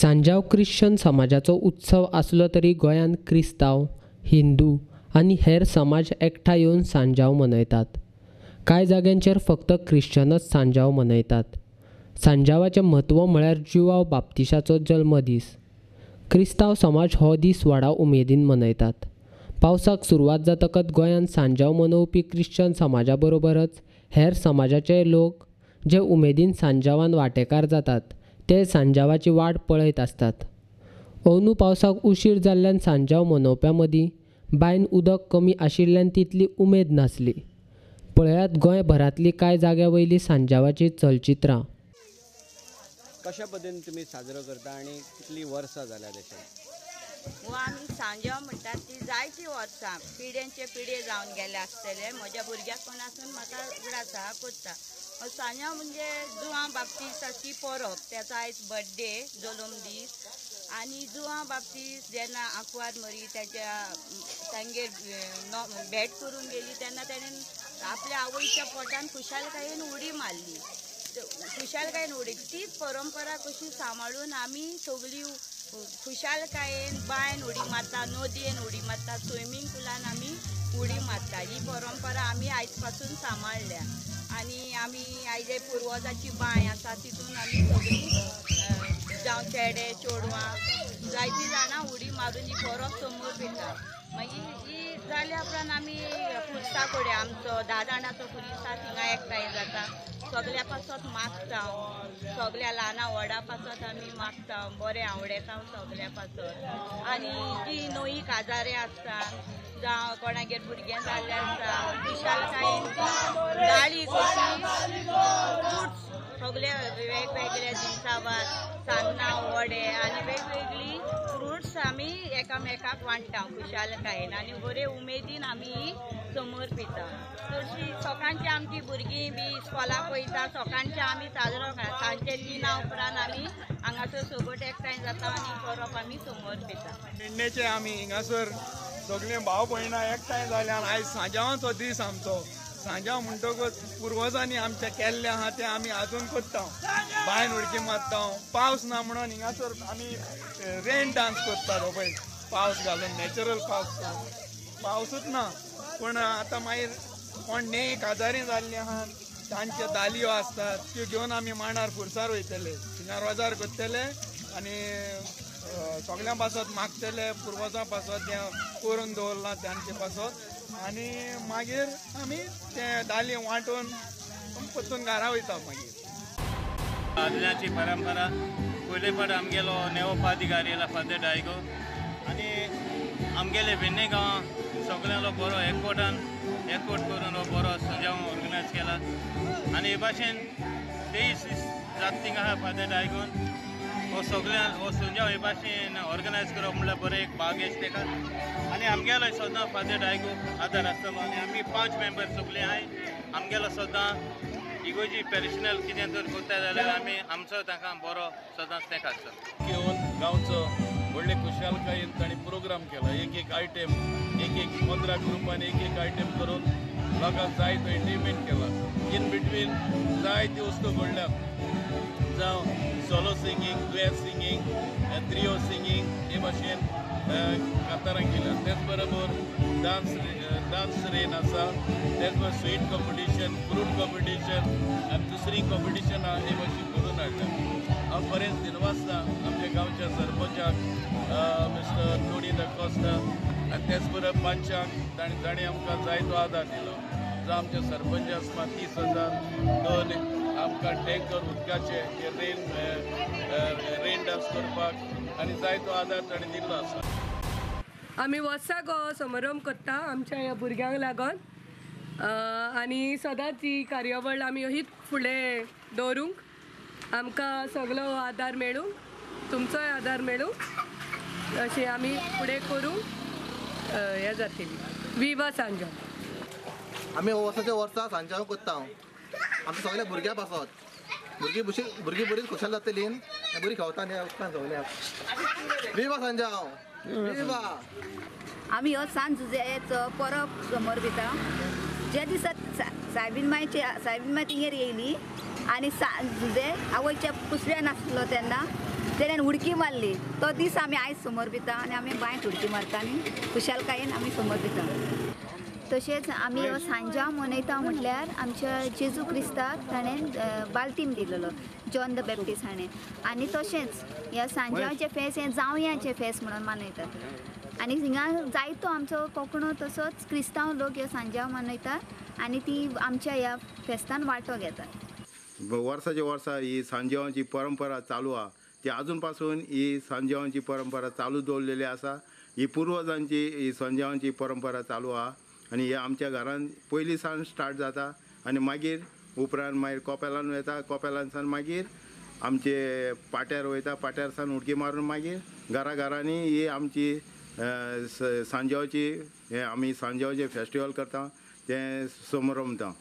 Sanjao Christian समाजाचो उत्सव आसलो तरी गोंयांत क्रिस्तांव, हिंदू आनी हेर समाज एकठांय येवन सांजाव मनयतात. कांय जाग्यांचेर फक्त ख्रिश्चनच सांजाव मनयतात. सांजावाचें म्हत्व म्हळ्यार जुआंव बाप्तिसाचो जल्मदीस. क्रिस्तांव समाज हो दीस व्हडा उमेदीन मनयतात. पावसाक सुरवात जातकच गोंयांत सांजाव मनोवपी ख्रिश्चन समाजा बरोबरच हेर समाजाचे लोक जे उमेदीन सांजावान वांटेकार जातात ते सांजावाची वाट पळयत आसतात. अंदू पावसाक उशीर जाल्ल्यान सांजाव मनोवप्यां मदीं बांयन उदक कमी आशिल्ल्यान तितली उमेद नासली. पळयात गोंयभरांतली कांय जाग्यां सांजावाची चलचित्रां. कशा पद्दतीन तुमी साजरो करता आनी कितलीं वर्सां जाल्यात अशें? आमी सांजाव म्हणटात ती जायतीं वर्सां पिढ्यांचे पिढे जावन गेले आसतले. म्हज्या भुरग्यापणासून म्हाका उगडास आहा करता. सांजाव म्हणजे जुआंव बाप्तिसाची परब, त्याचा आयज बर्थडे जल्म दीस. आनी जुआंव बाप्तीस जेन्ना आंकवार मरी तांगेर भेट करून गेली तेन्ना ताणें आपल्या आवयच्या पोटान खुशालकायेन उडी मारली. खुशालकायेन उडी, तीच परंपरा कशी सांबाळून आमी सगळीं खुशालकायेन बांयन उडी मारता, नदयेन उडी मारता, स्विमींग पुलान आमी उडी मारता. ही परंपरा आमी आयज पासून सांबाळल्या. आनी आमी आयजे पुर्वजाची बांय आसा तितून आमी सगळीं जावं चेडे चेडवां जायतीं जाणां उडी मारून ही परब समोर घेता. मागीर ही जाल्या उपरांत आमी पुरसा कडेन आमचो 10 जाणांचो पुरसा थिंगा एकठांय जाता. सगल्या पासत मागता, सगल्या ल्हाना व्हडा पासत आमी मागता, बरें आवडटा सगल्या पासत. आनी जी नवी काजारे आसता जावं कोणागेर भुरगें जाल्लें आसता विशालकायेन गाळी कशी फ्रुट्स सगळे वेगवेगळे दिसावार सान्नां वडे आनी वेगवेगळी फ्रुट्स आमी एकामेकाक वांटता खुशालकायेन आनी बरे उमेदीन आमी समोर पिता. चडशीं सकाळची आमची भुरगीं बी इस्कॉलाक वयता, सकाळचें आमी साजरो करता. सांजचे 3 उपरांत आमी हांगासर सोबत एकठांय जाता आनी परब आमी समोर पिता. पेडणेचे आमी हिंगासर सगळे भाव भयणां एकठांय जाल्यान आयज सांजावाचो दीस आमचो. सांजाव म्हणटकच पुर्वजांनी आमचे केल्ले आहा ते आमी आजून करता. बांयन उडकी मारता. पावस ना म्हणून हिंगासर आमी रेन डान्स करता. पळय पावस घालून नॅचरल पावसूच ना पूण आतां मागीर कोण न्हंय काजारी जाल्ली आहा तांचे दालयो आसतात त्यो घेवन आमी मांडार खुर्सार वयतले, थिंगा रोजार करतले आनी सगळ्यां पासत मागतले पुर्वजां पासत जें करून दवरलां तांचे पासत आनी मागीर आमी ते दालये वांटून परतून घरा वयता. मागीर आदल्याची परंपरा पयले फावट आमगेलो नेवोपाधिकारी येयला फादर डायगो आनी आमगेले वेन्ने गांवां सगळ्यांलो बरो एकवट करून हो बरो सजाव ऑर्गनायज केला. आनी हे भाशेन 23 दीस जात थिंगा आहा फादर डायगोन हो सगळ्यां हो सजाव हे भाशेन ऑर्गनायज करप म्हणल्यार बरें एक भाग येस तेका. आनी आमगेलो सद्दां फादर डायगो आदार आसतलो आनी आमी 5 मेंबर सगळे आहाय. आमगेलो सद्दां इगोजी पेरिशनल कितें तर करता जाल्यार आमी आमचो ताका बरो सदांच तेका आसता. घेवन गांवचो व्हडले खुशालकायेन ताणी प्रोग्राम केला. एक आयटम एक 15 ग्रुपान एक आयटम करून लोकांक जाय तो एंटरटेनमेंट केला. इन बिटवीन जायत्यो वस्तू घडल्या जावं सोलो सिंगींग, दुयेत सिंगींग, त्रियो सिंगींग हे भाशेन कांतारां केल्या. तेच बरोबर डान्स रेन आसा, तेच बरोबर स्वीट कॉम्पिटिशन, फ्रूट कॉम्पिटिशन आनी दुसरी कॉम्पिटिशनां हे भाशेन करून हाडल्या. हांव बरेंच दिनवासता आमच्या गांवच्या सरपंचाक मिस्टर टोनी द कॉस्टा आनी तेच बरोबर पंचाक ताणी आमकां जायतो आदार दिलो. जो आमचे सरपंच आसता 30,000 दोन आमकां टँकर उदकाचे रेन डान्स करपाक आनी जायतो आदार ताणी दिल्लो आसा. आमी वर्साक हो समारंभ करता आमच्या ह्या भुरग्यांक लागून आनी सदांच ही कार्यावळ आमी अशीच फुडें दवरूंक आमकां सगळो आदार मेळूं, तुमचोय आदार मेळूं अशें आमी फुडें करूंक हें जातली. विवा सांजाव. आमी वर्साच्या सांजाव करता. आमच्या सगळ्या भुरग्यां पासत भुरगीं बरीच खुशाल जातली बरी खेळटा आनी उदकान सगळ्या. विवा सांजाव. विवा. आमी हो सांज झुजेचो परब समोर घेता. ज्या दिसा सायबीन माय थिंगेर येयली आनी झुजे आवयच्या कुसऱ्यान आसलो तेन्ना तेणेन उडकी मारली तो दीस आमी आयज समर्पिता आनी आमी बांयत उडकी मारता आनी खुशालकायेन आमी समर्पिता. तशेंच आमी हो सांजाव मनयता म्हटल्यार आमच्या जेजू क्रिस्ताक ताणें बाल्टीम दिलेलो जॉन द बॅप्टिस्ट हाणें. आनी तशेंच ह्या सांजावाचें फेस्त हें जावयांचें फेस्त म्हणून मनयतात. आनी हिंगा जायतो आमचो कोंकणो तसोच क्रिस्तांव लोक ह्यो सांजाव मनयतात आनी ती आमच्या ह्या फेस्तान वांटो घेतात. वर्साच्या वर्सा ही सांजावांची परंपरा चालू आहा. ती अजून पासून ही सांजावांची परंपरा चालू दवरलेली आसा. ही पुर्वजांची ही सांजावांची परंपरा चालू आहा आनी हे आमच्या घरान पयली सान स्टार्ट जाता आनी मागीर उपरांत मागीर कोपेलान वयता. कोपेलान सान मागीर आमचे पाट्यार वयता. पाट्यार सान उडकी मारून मागीर घरांनी ही आमची सांजावाची हे आमी सांजावाचें फेस्टिवल करता तें समारंभता.